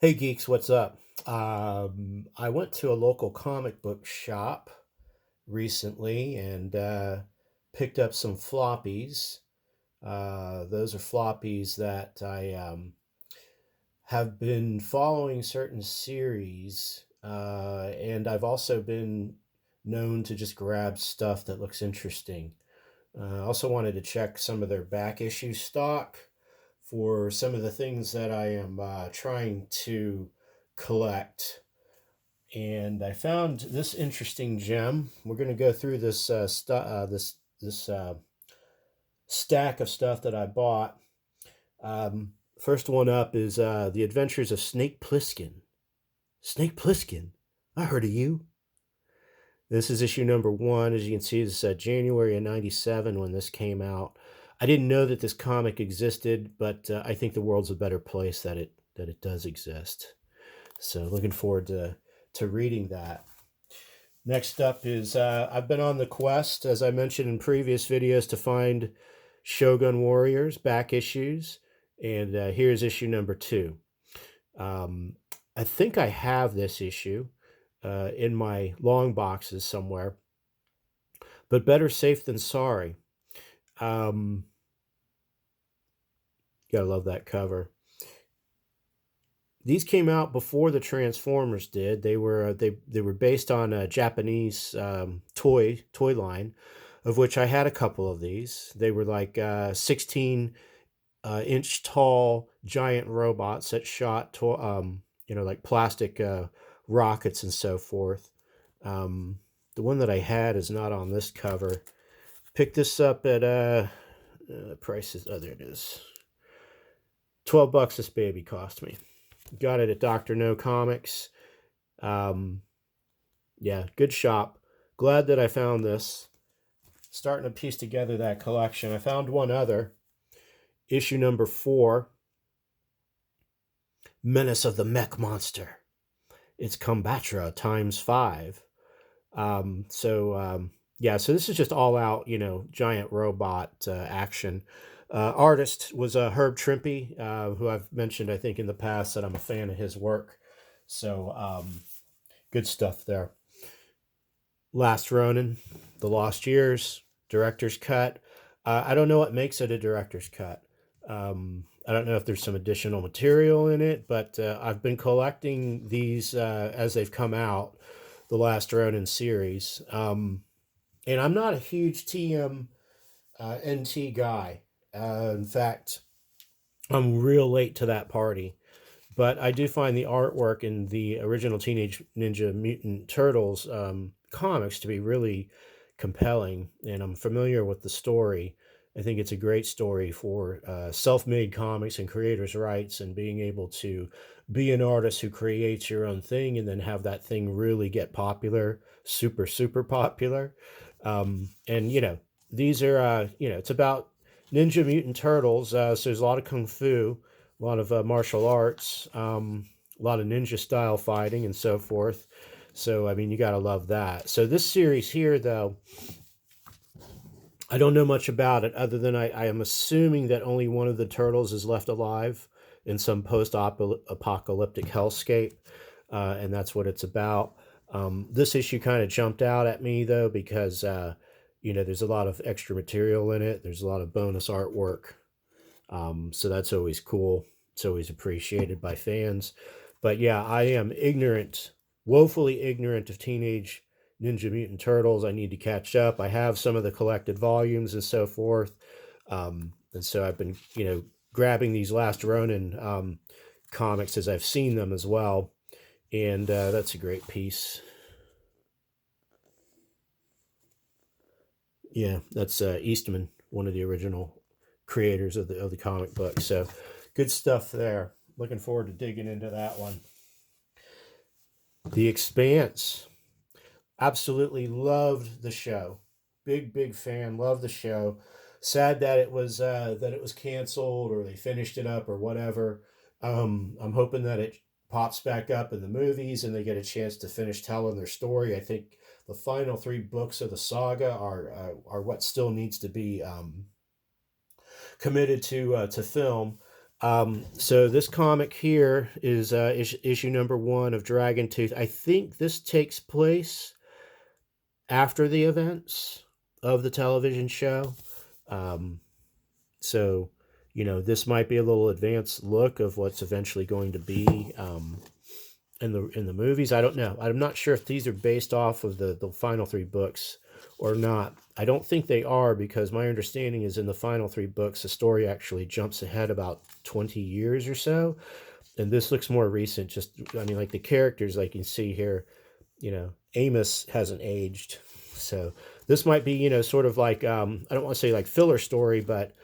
Hey geeks, what's up? I went to a local comic book shop recently and picked up some floppies. Those are floppies that I have been following certain series, and I've also been known to just grab stuff that looks interesting. I also wanted to check some of their back issue stock for some of the things that I am trying to collect. And I found this interesting gem. We're going to go through this stack of stuff that I bought. First one up is The Adventures of Snake Pliskin. Snake Pliskin, I heard of you. This is issue number one. As you can see, this is January of '97 when this came out. I didn't know that this comic existed, but I think the world's a better place that it does exist. So looking forward to reading that. Next up is I've been on the quest, as I mentioned in previous videos, to find Shogun Warriors back issues, and here's issue number two. Um, I think I have this issue in my long boxes somewhere, but better safe than sorry. Um, gotta love that cover. These came out before the Transformers did. They were based on a Japanese toy line, of which I had a couple of these. They were like 16 inch tall giant robots that shot like plastic rockets and so forth. The one that I had is not on this cover. Picked this up at prices. Oh, there it is. $12 this baby cost me. Got it at Dr. No Comics. Um, yeah, good shop. Glad that I found this. Starting to piece together that collection. I found one other. Issue number 4. Menace of the Mech Monster. It's Combatra Times 5. So this is just all out, giant robot action. Artist was Herb Trimpe, who I've mentioned, I think, in the past that I'm a fan of his work. So good stuff there. Last Ronin, The Lost Years, director's cut. I don't know what makes it a director's cut. I don't know if there's some additional material in it, but I've been collecting these as they've come out, the Last Ronin series. And I'm not a huge TM NT guy. In fact, I'm real late to that party. But I do find the artwork in the original Teenage Ninja Mutant Turtles comics to be really compelling, and I'm familiar with the story. I think it's a great story for self-made comics and creators' rights, and being able to be an artist who creates your own thing and then have that thing really get popular, super, super popular. And these are, it's about Ninja Mutant Turtles, so there's a lot of kung fu, a lot of martial arts, a lot of ninja style fighting and so forth. So, I mean, you got to love that. So, this series here, though, I don't know much about it other than I am assuming that only one of the turtles is left alive in some post apocalyptic hellscape, and that's what it's about. This issue kind of jumped out at me, though, because, there's a lot of extra material in it, there's a lot of bonus artwork. So that's always cool. It's always appreciated by fans. But yeah, I am ignorant, woefully ignorant of Teenage Ninja Mutant Turtles. I need to catch up. I have some of the collected volumes and so forth. And so I've been, grabbing these Last Ronin comics as I've seen them as well. And that's a great piece. Yeah, that's Eastman, one of the original creators of the comic book. So good stuff there. Looking forward to digging into that one. The Expanse. Absolutely loved the show. Big fan. Loved the show. Sad that it was canceled or they finished it up or whatever. I'm hoping that it pops back up in the movies and they get a chance to finish telling their story. I think the final 3 books of the saga are what still needs to be committed to film. So this comic here is issue number 1 of Dragon Tooth. I think this takes place after the events of the television show. Um, so, this might be a little advanced look of what's eventually going to be in the movies. I don't know. I'm not sure if these are based off of the final 3 books or not. I don't think they are, because my understanding is in the final 3 books, the story actually jumps ahead about 20 years or so. And this looks more recent. Just, I mean, like the characters, like you can see here, Amos hasn't aged. So this might be, sort of like, I don't want to say like filler story, but,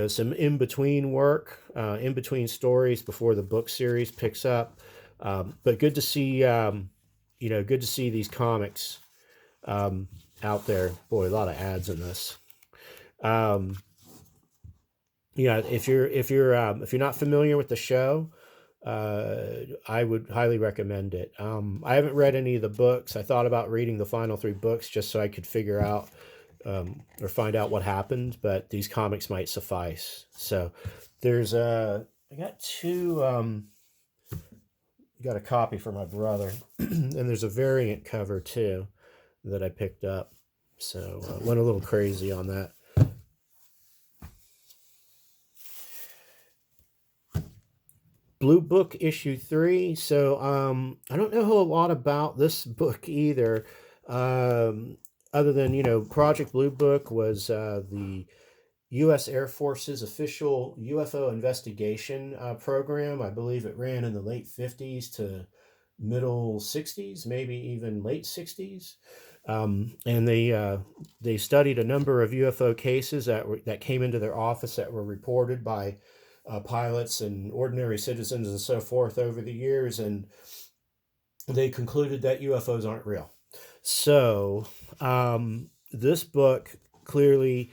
some in between work, in between stories before the book series picks up. But good to see, good to see these comics out there. Boy, a lot of ads in this. Um, if you're not familiar with the show, I would highly recommend it. I haven't read any of the books. I thought about reading the final 3 books just so I could figure out or find out what happened, but these comics might suffice. So there's I got 2. Got a copy for my brother, and there's a variant cover too that I picked up. So went a little crazy on that. Blue Book issue 3. So I don't know a lot about this book either, other than Project Blue Book was the U.S. Air Force's official UFO investigation program. I believe it ran in the late 50s to middle 60s, maybe even late 60s. And they studied a number of UFO cases that came into their office that were reported by pilots and ordinary citizens and so forth over the years, and they concluded that UFOs aren't real. So this book clearly,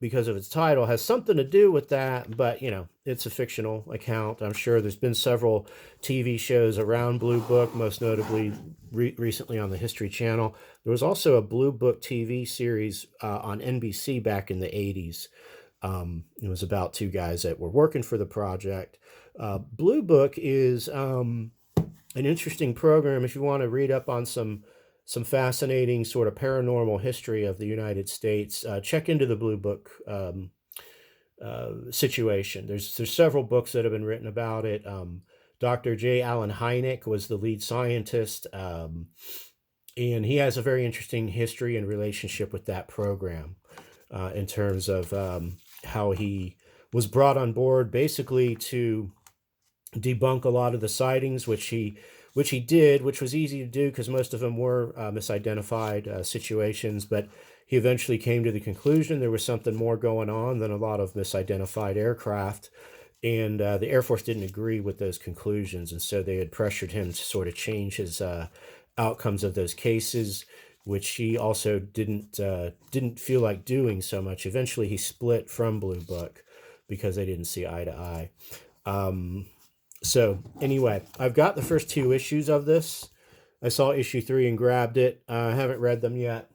because of its title, has something to do with that, but it's a fictional account. I'm sure there's been several TV shows around Blue Book, most notably recently on the History Channel. There was also a Blue Book TV series on NBC back in the 80s. It was about 2 guys that were working for the project. Blue Book is an interesting program if you want to read up on some fascinating sort of paranormal history of the United States. Check into the Blue Book situation. There's several books that have been written about it. Dr. J. Allen Hynek was the lead scientist, and he has a very interesting history and relationship with that program in terms of how he was brought on board basically to debunk a lot of the sightings, which he did, which was easy to do because most of them were misidentified situations. But he eventually came to the conclusion there was something more going on than a lot of misidentified aircraft. And the Air Force didn't agree with those conclusions. And so they had pressured him to sort of change his outcomes of those cases, which he also didn't feel like doing so much. Eventually, he split from Blue Book because they didn't see eye to eye. So anyway, I've got the first 2 issues of this. I saw issue 3 and grabbed it. I haven't read them yet,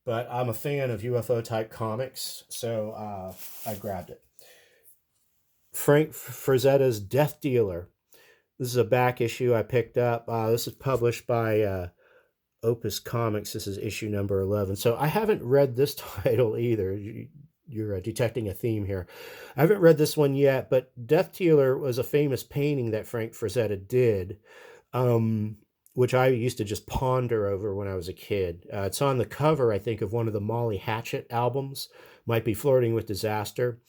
but I'm a fan of UFO type comics, so I grabbed it. Frank Frazetta's Death Dealer. This is a back issue I picked up. This is published by Opus Comics. This is issue number 11. So I haven't read this title either. You're detecting a theme here. I haven't read this one yet, but Death Dealer was a famous painting that Frank Frazetta did, which I used to just ponder over when I was a kid. It's on the cover, I think, of one of the Molly Hatchet albums, might be Flirting with Disaster.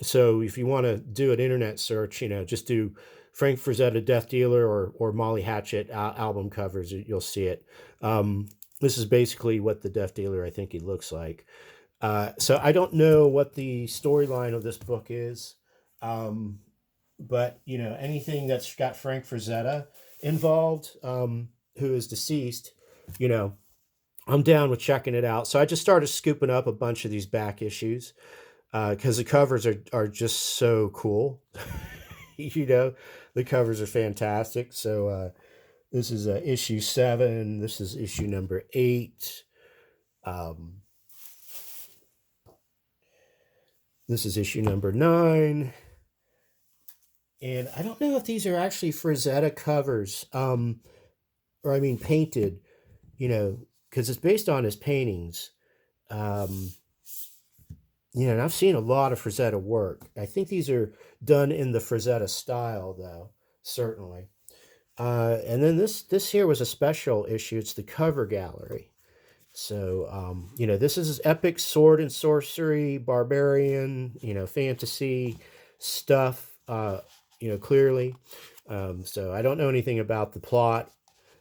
So if you want to do an internet search, just do Frank Frazetta Death Dealer or Molly Hatchet album covers, you'll see it. This is basically what the Death Dealer, I think he looks like. So I don't know what the storyline of this book is, but anything that's got Frank Frazetta involved, who is deceased, I'm down with checking it out. So I just started scooping up a bunch of these back issues because the covers are just so cool. The covers are fantastic. So this is issue 7. This is issue number 8. This is issue number 9. And I don't know if these are actually Frazetta covers, or I mean painted, you know, because it's based on his paintings. Um, and I've seen a lot of Frazetta work. I think these are done in the Frazetta style, though, certainly. And then this here was a special issue. It's the cover gallery. So, this is his epic sword and sorcery, barbarian, fantasy stuff, clearly. So I don't know anything about the plot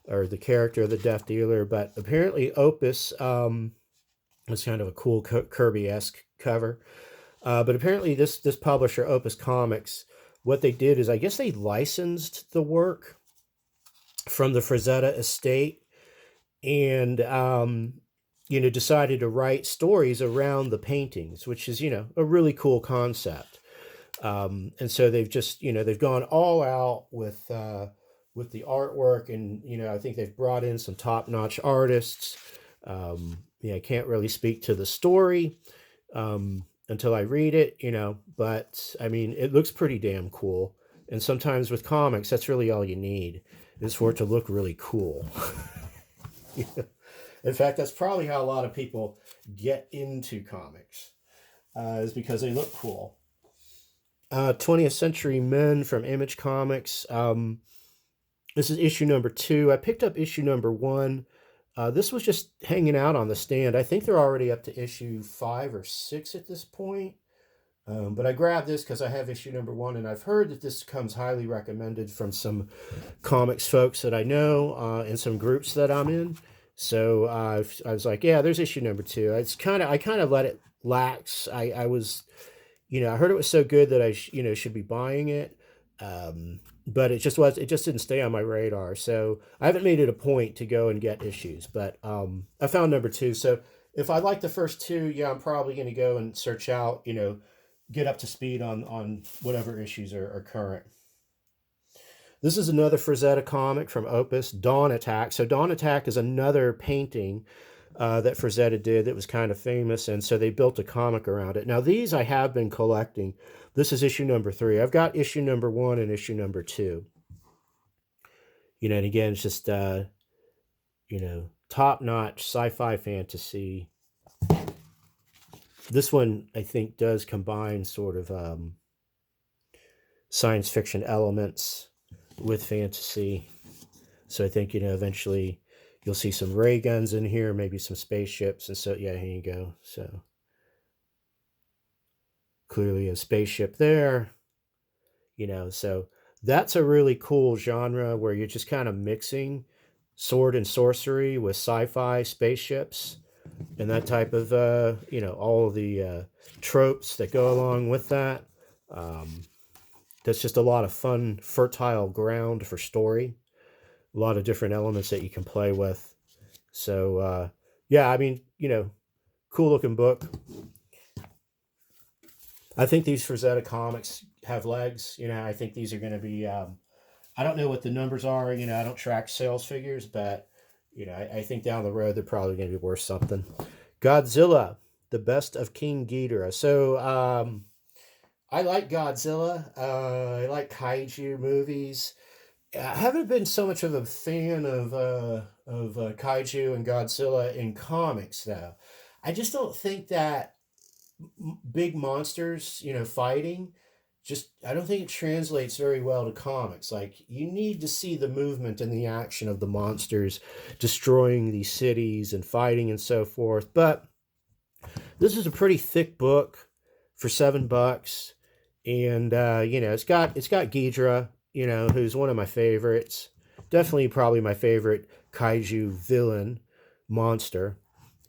or the character of the Death Dealer, but apparently Opus was kind of a cool Kirby-esque cover. But apparently this publisher, Opus Comics, what they did is I guess they licensed the work from the Frazetta estate and decided to write stories around the paintings, which is a really cool concept. And so they've just they've gone all out with the artwork, and I think they've brought in some top-notch artists. I can't really speak to the story until I read it, but I mean it looks pretty damn cool. And sometimes with comics, that's really all you need, is for it to look really cool. In fact, that's probably how a lot of people get into comics, is because they look cool. 20th Century Men from Image Comics. This is issue number 2. I picked up issue number 1. This was just hanging out on the stand. I think they're already up to issue 5 or 6 at this point. But I grabbed this because I have issue number 1, and I've heard that this comes highly recommended from some comics folks that I know and some groups that I'm in. So I was like, yeah, there's issue number 2. I kind of let it lax. I was, I heard it was so good that I should be buying it. But it just didn't stay on my radar. So I haven't made it a point to go and get issues, but I found number 2. So if I like the first 2, yeah, I'm probably going to go and search out, get up to speed on whatever issues are current. This is another Frazetta comic from Opus, Dawn Attack. So Dawn Attack is another painting that Frazetta did that was kind of famous, and so they built a comic around it. Now these I have been collecting. This is issue number 3. I've got issue number 1 and issue number 2. And again, it's just top-notch sci-fi fantasy. This one, I think, does combine sort of science fiction elements with fantasy. So I think, eventually you'll see some ray guns in here, maybe some spaceships. And so, yeah, here you go. So clearly a spaceship there, so that's a really cool genre where you're just kind of mixing sword and sorcery with sci-fi spaceships and that type of, all of the tropes that go along with that. That's just a lot of fun, fertile ground for story. A lot of different elements that you can play with. So, yeah, I mean, cool looking book. I think these Frazetta comics have legs. I think these are going to be, I don't know what the numbers are. I don't track sales figures, but, I think down the road they're probably going to be worth something. Godzilla, the Best of King Ghidorah. So, I like Godzilla. I like kaiju movies. I haven't been so much of a fan of kaiju and Godzilla in comics, though. I just don't think that big monsters, fighting, I don't think it translates very well to comics. Like, you need to see the movement and the action of the monsters destroying these cities and fighting and so forth. But this is a pretty thick book for $7, and it's got Ghidorah, who's one of my favorites. Definitely, probably my favorite kaiju villain monster.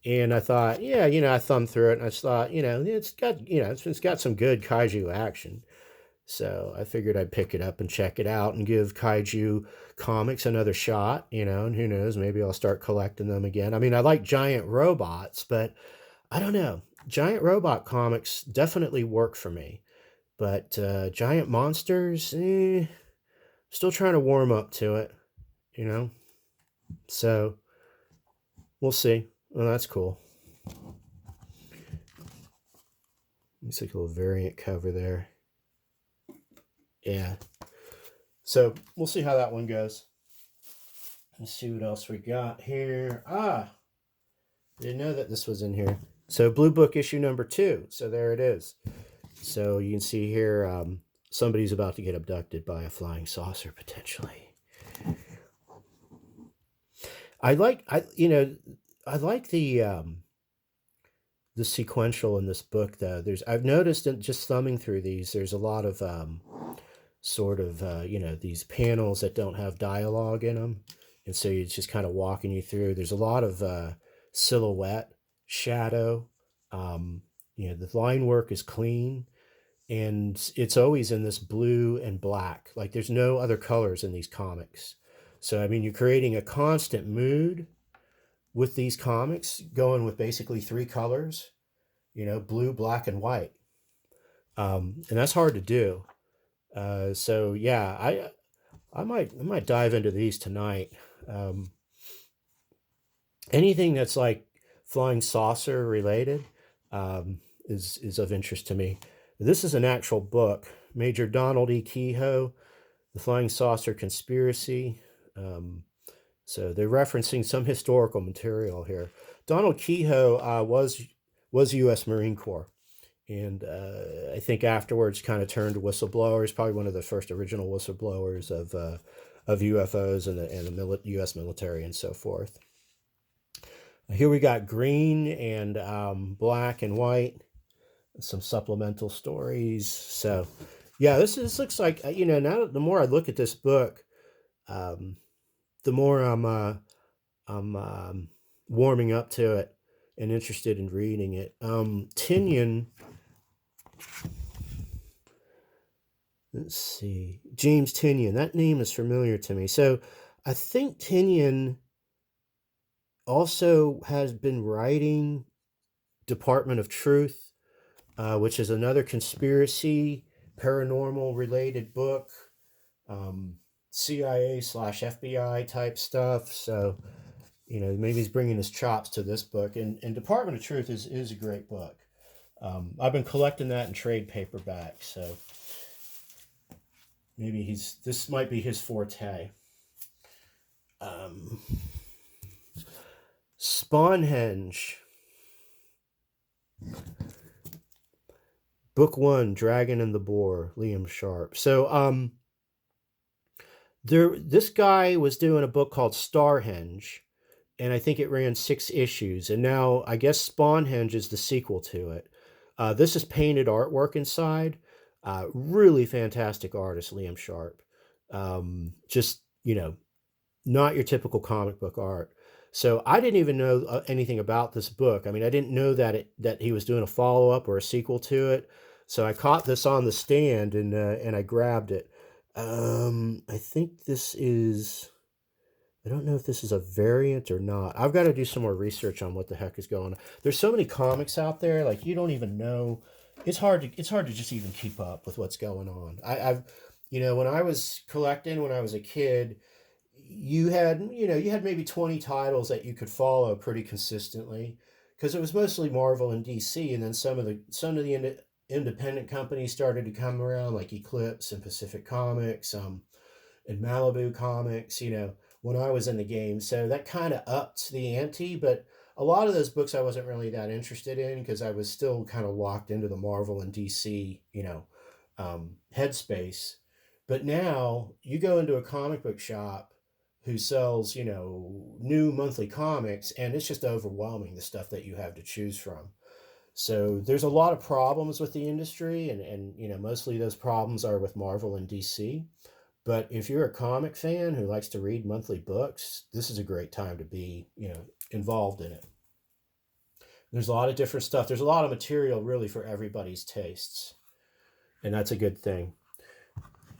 And I thought, yeah, I thumbed through it, and I just thought, it's got some good kaiju action. So I figured I'd pick it up and check it out and give Kaiju Comics another shot, and who knows, maybe I'll start collecting them again. I mean, I like giant robots, but I don't know. Giant robot comics definitely work for me. But giant monsters, still trying to warm up to it, So we'll see. Well, that's cool. Looks like a little variant cover there. Yeah. So we'll see how that one goes. Let's see what else we got here. Didn't know that this was in here. So Blue Book issue number 2. So there it is. So you can see here, somebody's about to get abducted by a flying saucer potentially. I like the sequential in this book though. I've noticed in just thumbing through these, there's a lot of sort of these panels that don't have dialogue in them, and so it's just kind of walking you through. There's a lot of silhouette, shadow. Um, the line work is clean, and it's always in this blue and black. Like there's no other colors in these comics. So I mean, you're creating a constant mood with these comics, going with basically 3 colors. Blue, black, and white, and that's hard to do. So yeah, I might dive into these tonight. Um, Anything that's like flying saucer related is of interest to me. This is an actual book, Major Donald E. Kehoe, The Flying Saucer Conspiracy. So they're referencing some historical material here. Donald Kehoe was U.S. Marine Corps, and I think afterwards kind of turned to whistleblowers. Probably one of the first original whistleblowers of UFOs and the U.S. military and so forth. Here we got green and black and white, some supplemental stories. So, yeah, this looks like now the more I look at this book, the more I'm warming up to it and interested in reading it. Tinian. Let's see. James Tinian. That name is familiar to me. So I think Tinian also has been writing Department of Truth, which is another conspiracy, paranormal related book, CIA/FBI type stuff. So, maybe he's bringing his chops to this book. And Department of Truth is a great book. I've been collecting that in trade paperback. So maybe this might be his forte. Spawnhenge. Book 1, Dragon and the Boar, Liam Sharp. So this guy was doing a book called Starhenge, and I think it ran 6 issues, and now I guess Spawnhenge is the sequel to it. This is painted artwork inside. Really fantastic artist, Liam Sharp. Just, not your typical comic book art. So I didn't even know anything about this book. I mean, I didn't know that he was doing a follow up or a sequel to it. So I caught this on the stand and I grabbed it. I think this is. I don't know if this is a variant or not. I've got to do some more research on what the heck is going on. There's so many comics out there, like you don't even know. It's hard to just even keep up with what's going on. I've when I was collecting when I was a kid, you had maybe 20 titles that you could follow pretty consistently because it was mostly Marvel and DC, and then some of the independent companies started to come around, like Eclipse and Pacific Comics, and Malibu Comics, when I was in the game. So that kind of upped the ante, but a lot of those books I wasn't really that interested in because I was still kind of locked into the Marvel and DC, headspace. But now you go into a comic book shop who sells, new monthly comics, and it's just overwhelming the stuff that you have to choose from. So there's a lot of problems with the industry, and mostly those problems are with Marvel and DC. But if you're a comic fan who likes to read monthly books, this is a great time to be, involved in it. There's a lot of different stuff. There's a lot of material really for everybody's tastes, and that's a good thing.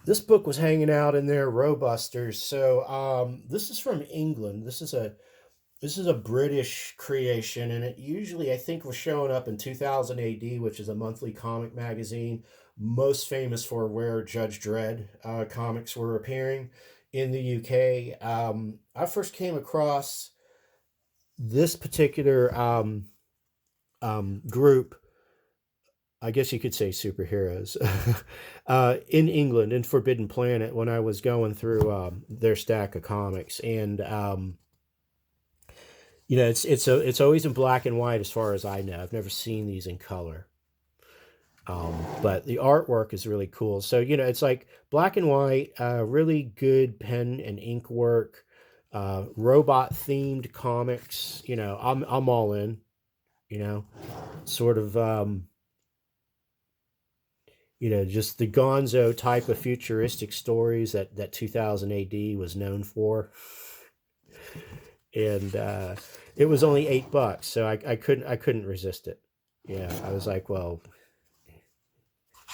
This book was hanging out in there, Ro-Busters. So this is from England. This is a British creation, and it usually I think was showing up in 2000 AD, which is a monthly comic magazine, most famous for where Judge Dredd comics were appearing in the UK. I first came across this particular group I guess you could say superheroes, in England, in Forbidden Planet, when I was going through their stack of comics. And it's always in black and white as far as I know. I've never seen these in color. But the artwork is really cool. So it's like black and white, really good pen and ink work, robot themed comics. I'm all in. You know, sort of just the Gonzo type of futuristic stories that 2000 AD was known for. And it was only $8, so I couldn't resist it. Yeah, I was like, well,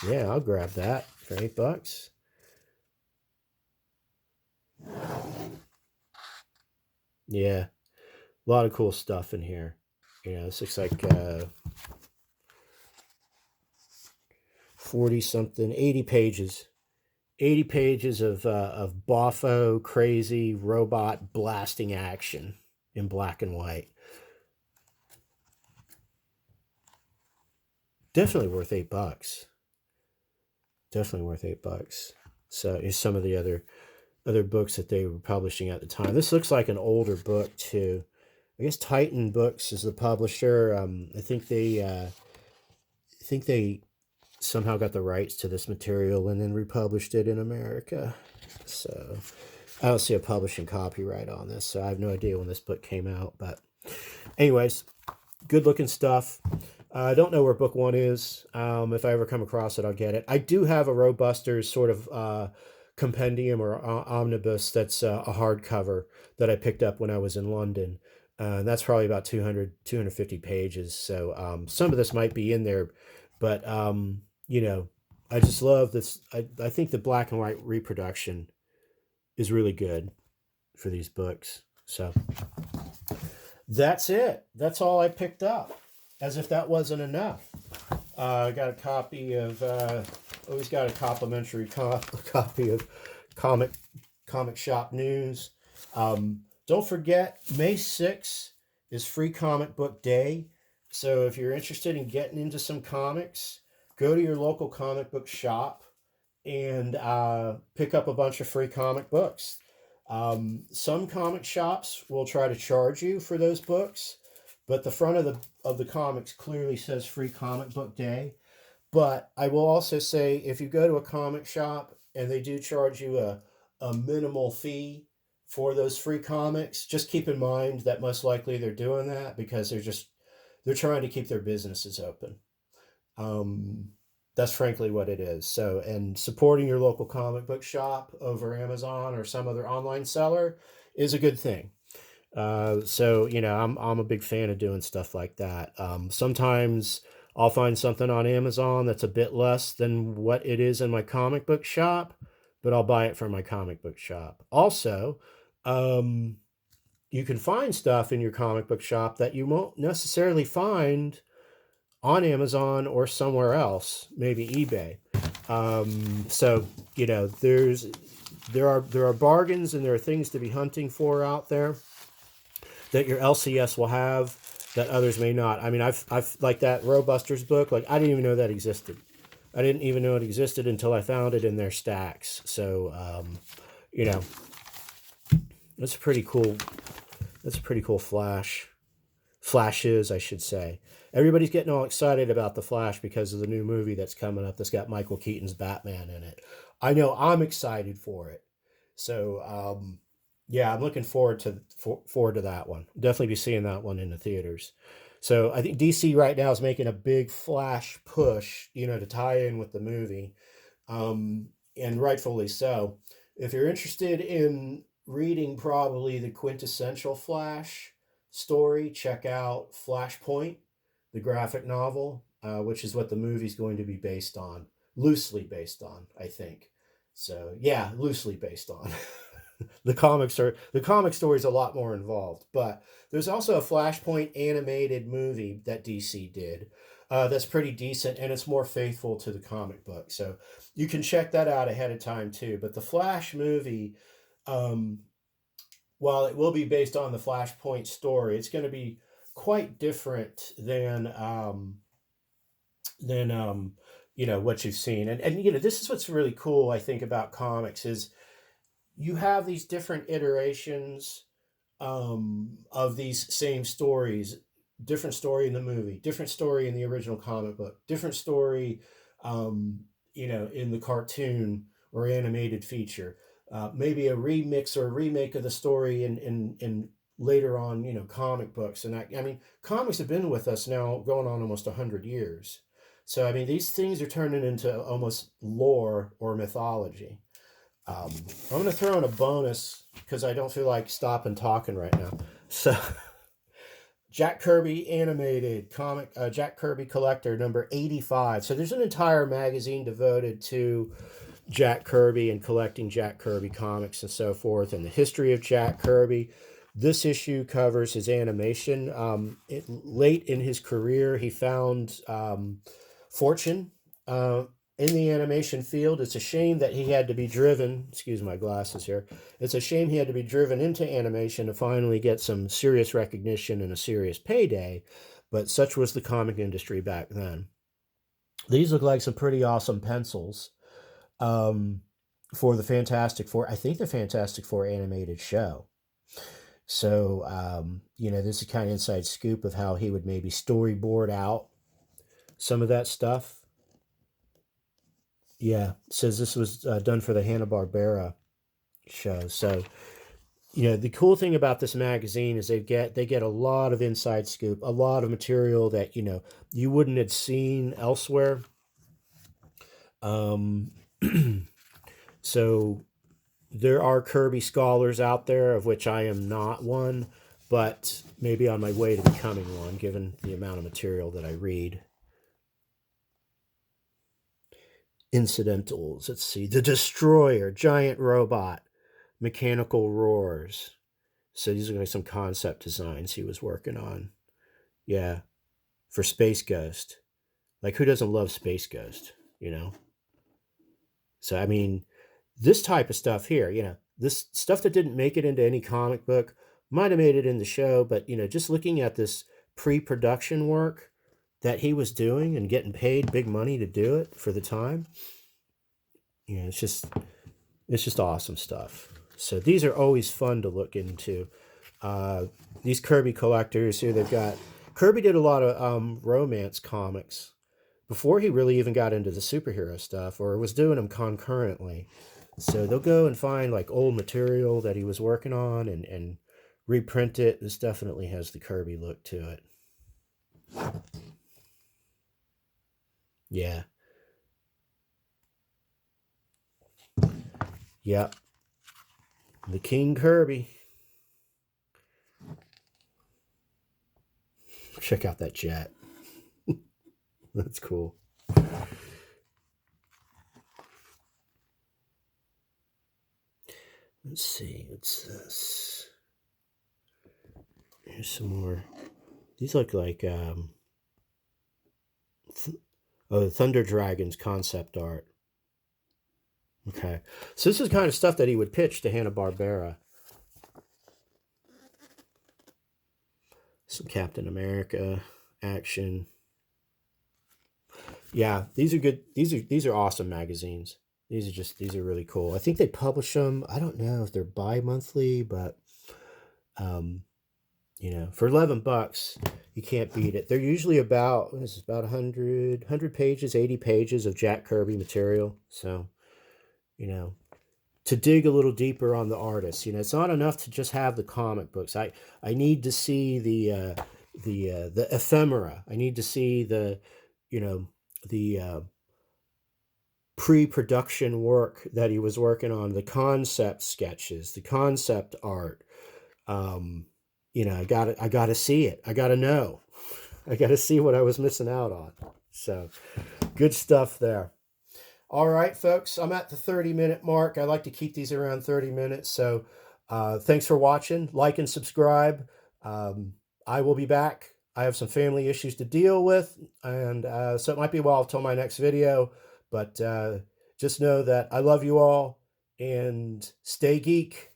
yeah, I'll grab that for $8. Yeah, a lot of cool stuff in here. This looks like 40 something, 80 pages. 80 pages of boffo crazy robot blasting action in black and white. Definitely worth $8. Definitely worth $8. So here's some of the other books that they were publishing at the time. This looks like an older book too. I guess Titan Books is the publisher. I think they somehow got the rights to this material and then republished it in America. So I don't see a publishing copyright on this, so I have no idea when this book came out. But anyways, good looking stuff. I don't know where book one is. If I ever come across it, I'll get it. I do have a Ro-Busters sort of compendium or omnibus that's a hardcover that I picked up when I was in London. That's probably about 250 pages. So some of this might be in there, but I just love this. I think the black and white reproduction is really good for these books. So that's it. That's all I picked up. As if that wasn't enough. I got a copy of, always got a complimentary copy of Comic Shop News. Don't forget, May 6th is Free Comic Book Day. So if you're interested in getting into some comics, go to your local comic book shop and pick up a bunch of free comic books. Some comic shops will try to charge you for those books, but the front of the comics clearly says Free Comic Book Day. But I will also say, if you go to a comic shop and they do charge you a minimal fee for those free comics, just keep in mind that most likely they're doing that because they're trying to keep their businesses open. That's frankly what it is. So, and supporting your local comic book shop over Amazon or some other online seller is a good thing. So I'm a big fan of doing stuff like that. Sometimes I'll find something on Amazon that's a bit less than what it is in my comic book shop, but I'll buy it from my comic book shop. Also, you can find stuff in your comic book shop that you won't necessarily find on Amazon or somewhere else, maybe eBay. So there are bargains and there are things to be hunting for out there that your LCS will have that others may not. I mean, I've like that Ro-Busters book. Like I didn't even know that existed. I didn't even know it existed until I found it in their stacks. So that's a pretty cool. That's a pretty cool flashes, I should say. Everybody's getting all excited about the Flash because of the new movie that's coming up that's got Michael Keaton's Batman in it. I know I'm excited for it. So yeah, I'm looking forward to that one. Definitely be seeing that one in the theaters. So I think DC right now is making a big Flash push, to tie in with the movie, and rightfully so. If you're interested in reading probably the quintessential Flash story, check out Flashpoint, the graphic novel, which is what the movie's going to be based on, loosely based on, I think. So yeah, loosely based on. The comic story is a lot more involved, but there's also a Flashpoint animated movie that DC did that's pretty decent and it's more faithful to the comic book. So you can check that out ahead of time too. But the Flash movie, um, while it will be based on the Flashpoint story, it's going to be quite different than than what you've seen. And this is what's really cool, I think, about comics is you have these different iterations of these same stories. Different story in the movie, different story in the original comic book, different story in the cartoon or animated feature. Maybe a remix or a remake of the story in later on, comic books. And I mean, comics have been with us now going on almost 100 years. So, I mean, these things are turning into almost lore or mythology. I'm going to throw in a bonus because I don't feel like stopping talking right now. So, Jack Kirby animated comic, Jack Kirby Collector number 85. So, there's an entire magazine devoted to Jack Kirby and collecting Jack Kirby comics and so forth, and the history of Jack Kirby. This issue covers his animation. Late in his career, he found fortune in the animation field. It's a shame that he had to be driven. Excuse my glasses here. It's a shame he had to be driven into animation to finally get some serious recognition and a serious payday. But such was the comic industry back then. These look like some pretty awesome pencils for the Fantastic Four. I think the Fantastic Four animated show. So, this is kind of inside scoop of how he would maybe storyboard out some of that stuff. Yeah, says this was done for the Hanna-Barbera show. So, the cool thing about this magazine is they get a lot of inside scoop, a lot of material that you wouldn't have seen elsewhere. So there are Kirby scholars out there, of which I am not one, but maybe on my way to becoming one, given the amount of material that I read. Incidentals. Let's see. The Destroyer, Giant Robot, Mechanical Roars. So these are going to be some concept designs he was working on. Yeah. For Space Ghost. Like, who doesn't love Space Ghost, So, I mean, this type of stuff here, this stuff that didn't make it into any comic book might have made it in the show, but, just looking at this pre-production work that he was doing and getting paid big money to do it for the time, it's just awesome stuff. So these are always fun to look into. These Kirby collectors here, they've got, Kirby did a lot of romance comics before he really even got into the superhero stuff, or was doing them concurrently. So they'll go and find like old material that he was working on and reprint it. This definitely has the Kirby look to it. Yeah. Yep. The King Kirby. Check out that jet. That's cool. Let's see. What's this? Here's some more. These look like the Thunder Dragons concept art. Okay. So this is kind of stuff that he would pitch to Hanna-Barbera. Some Captain America action. Yeah, these are good. These are awesome magazines. These are really cool. I think they publish them. I don't know if they're bi-monthly, but for $11, you can't beat it. They're usually about 100 pages, 80 pages of Jack Kirby material. So, to dig a little deeper on the artist, it's not enough to just have the comic books. I need to see the ephemera. I need to see the pre-production work that he was working on, the concept sketches, the concept art. I got to see it. I got to know. I got to see what I was missing out on. So, good stuff there. All right, folks, I'm at the 30-minute mark. I like to keep these around 30 minutes. So, thanks for watching. Like and subscribe. I will be back. I have some family issues to deal with, and so it might be a while till my next video. But just know that I love you all, and stay geek.